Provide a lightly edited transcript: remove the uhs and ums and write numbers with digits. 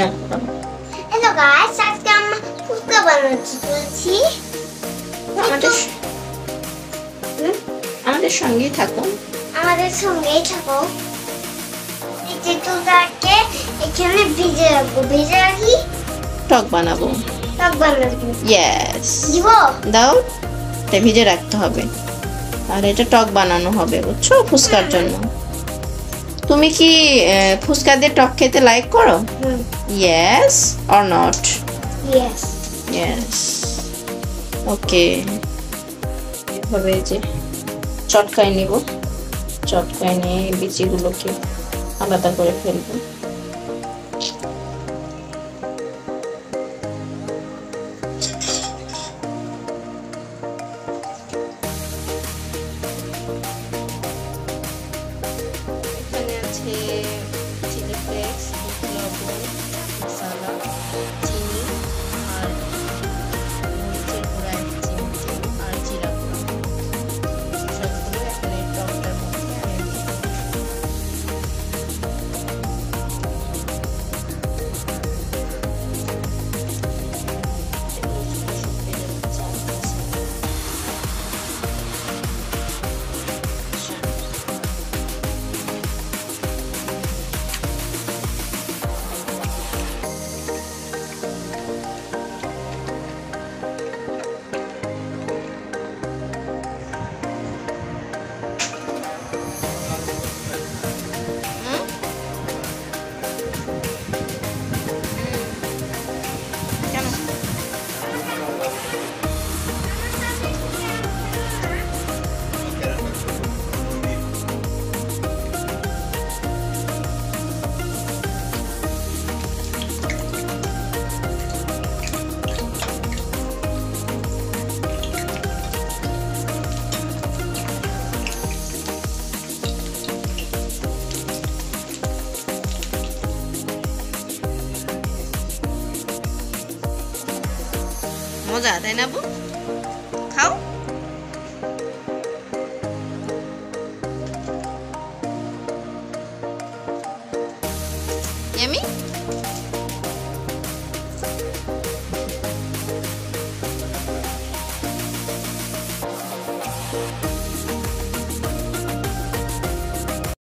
না hello guys, আজকে আমরা ফুচকা বানাচ্ছি বলছি। আমাদের আমাদের সঙ্গেই থাকো। আমাদের সঙ্গেই থাকো। এই যে দুধটাকে এখানে ভিজে রাখবো, ভিজে রাখি টক বানাবো। টক বানাবো। ইয়েস, দিব দাও। এটা ভিজে রাখতে হবে, আর এটা টক বানানো হবে, বুঝছো, ফুচকার জন্য। তুমি কি ফুচকা দিয়ে টক খেতে লাইক করো? Yes or not? Yes. Yes. Okay, এভাবে যে চটকায় নিব, চটকায় নিয়ে বিচিগুলোকে আলাদা করে ফেলবো। এখানে আছে চিলি ফ্লেক্স, লবণ, মশলা, চিনি আর মরিচের গুঁড়া, এক চিমটে, আর জিরা গুঁড়া। সবগুলো এখন এই টকটার মধ্যে আমি দিয়ে দেব। মজা, তাই না বউ? খাও। ইয়ামি।